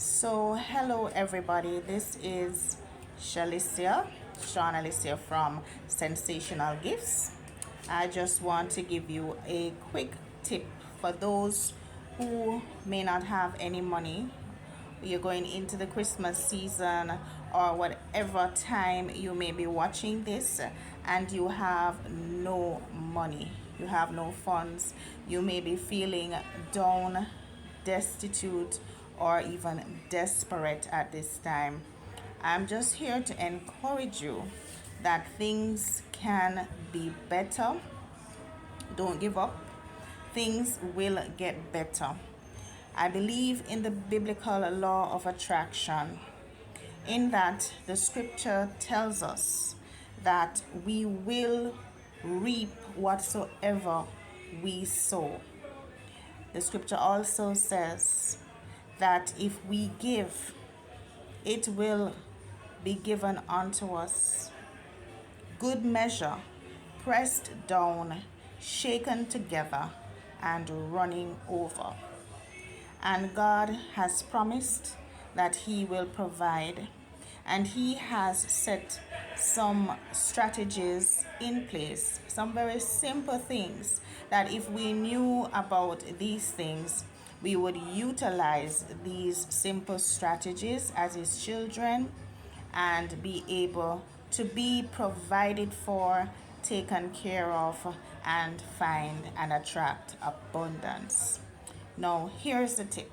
So, hello everybody. This is Shalicia, Sean Alicia from Sensational Gifts. I just want to give you a quick tip for those who may not have any money. You're going into the Christmas season or whatever time you may be watching this, and you have no money, you have no funds, you may be feeling down, destitute, or even desperate at this time. I'm just here to encourage you that things can be better. Don't give up. Things will get better. I believe in the biblical law of attraction, in that the scripture tells us that we will reap whatsoever we sow. The scripture also says that if we give, it will be given unto us. Good measure, pressed down, shaken together, and running over. And God has promised that He will provide, and He has set some strategies in place, some very simple things that if we knew about these things, we would utilize these simple strategies as His children and be able to be provided for, taken care of, and find and attract abundance. Now, here's the tip.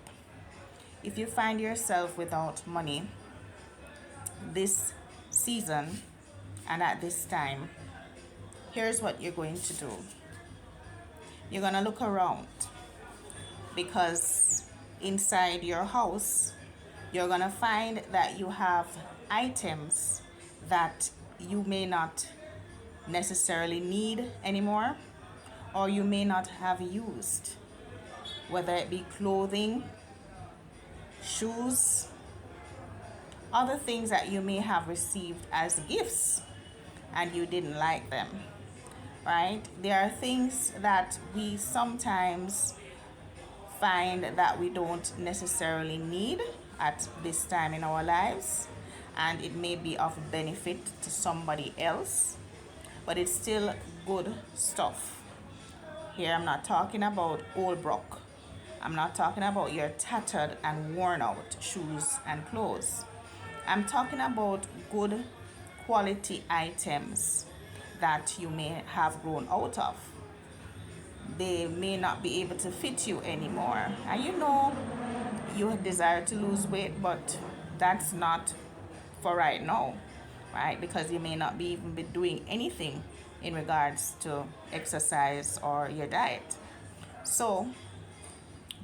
If you find yourself without money this season and at this time, here's what you're going to do. You're going to look around, because inside your house, you're going to find that you have items that you may not necessarily need anymore, or you may not have used, whether it be clothing, shoes, other things that you may have received as gifts and you didn't like them, right? There are things that we sometimes find that we don't necessarily need at this time in our lives, and it may be of benefit to somebody else, but it's still good stuff. Here I'm not talking about old broke. I'm not talking about your tattered and worn out shoes and clothes. I'm talking about good quality items that you may have grown out of. They may not be able to fit you anymore. And you desire to lose weight, but that's not for right now, right? Because you may not be even be doing anything in regards to exercise or your diet. So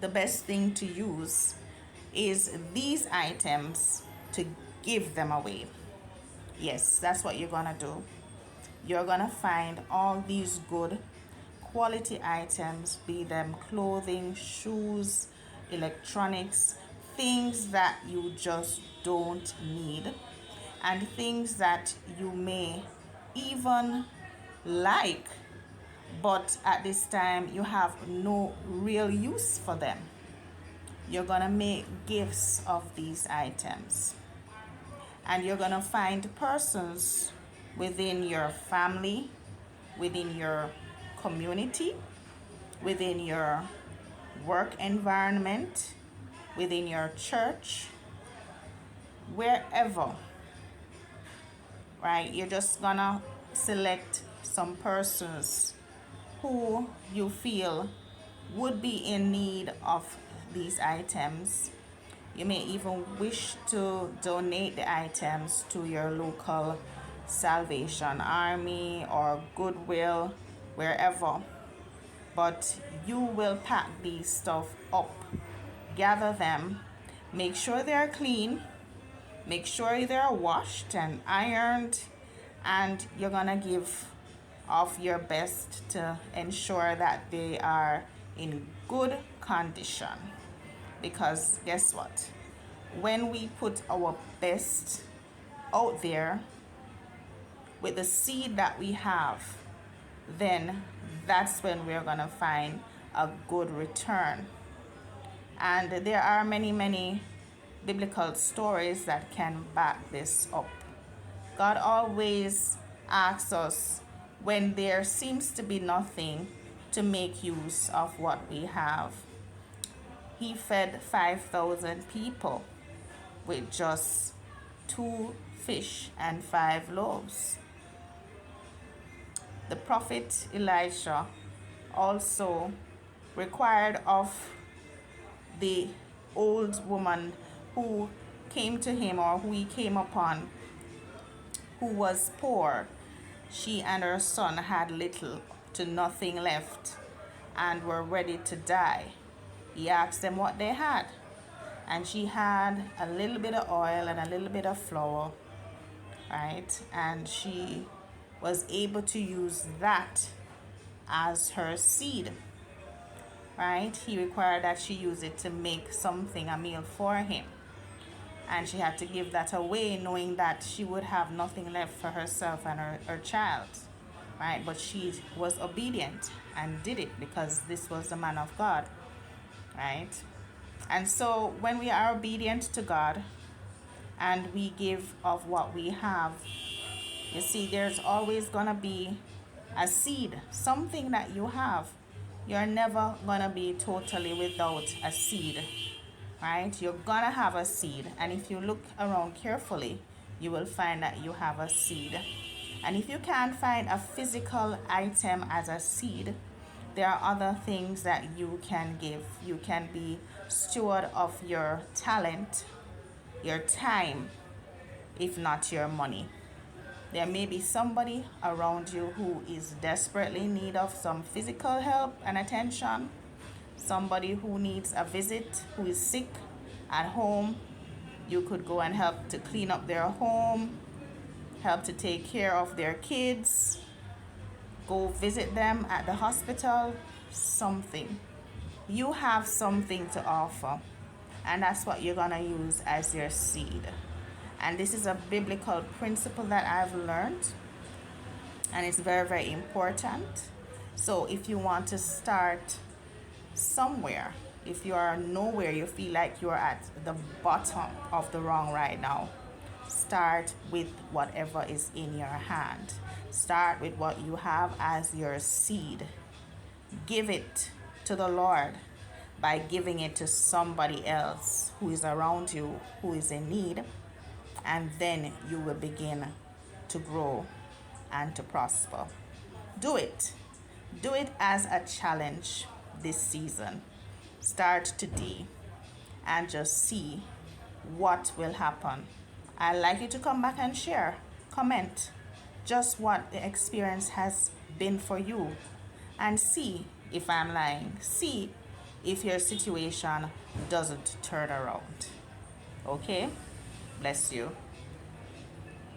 the best thing to use is these items to give them away. Yes, that's what you're gonna do. You're gonna find all these good quality items, be them clothing, shoes, electronics, things that you just don't need, and things that you may even like, but at this time you have no real use for them. You're gonna make gifts of these items, and you're gonna find persons within your family, within your community, within your work environment, within your church, wherever, right? You're just gonna select some persons who you feel would be in need of these items. You may even wish to donate the items to your local Salvation Army or Goodwill, wherever. But you will pack these stuff up, gather them, make sure they're clean, make sure they're washed and ironed, and you're gonna give of your best to ensure that they are in good condition. Because guess what? When we put our best out there with the seed that we have, then that's when we're gonna find a good return. And there are many biblical stories that can back this up. God always asks us when there seems to be nothing to make use of what we have. He fed 5,000 people with just 2 fish and 5 loaves. The prophet Elisha also required of the old woman who came to him, or who he came upon, who was poor. She and her son had little to nothing left and were ready to die. He asked them what they had, and she had a little bit of oil and a little bit of flour, right? And she was able to use that as her seed, right? He required that she use it to make something, a meal for him. And she had to give that away, knowing that she would have nothing left for herself and her child, right? But she was obedient and did it because this was the man of God, right? And so when we are obedient to God and we give of what we have, you see, there's always going to be a seed, something that you have. You're never going to be totally without a seed, right? You're going to have a seed. And if you look around carefully, you will find that you have a seed. And if you can't find a physical item as a seed, there are other things that you can give. You can be steward of your talent, your time, if not your money. There may be somebody around you who is desperately in need of some physical help and attention. Somebody who needs a visit, who is sick at home. You could go and help to clean up their home, help to take care of their kids, go visit them at the hospital, something. You have something to offer, and that's what you're going to use as your seed. And this is a biblical principle that I've learned, and it's very, very important. So if you want to start somewhere, if you are nowhere, you feel like you're at the bottom of the rung right now, start with whatever is in your hand. Start with what you have as your seed. Give it to the Lord by giving it to somebody else who is around you, who is in need, and then you will begin to grow and to prosper. Do it. Do it as a challenge this season. Start today and just see what will happen. I'd like you to come back and share, comment just what the experience has been for you, and see if I'm lying. See if your situation doesn't turn around. Okay? Bless you.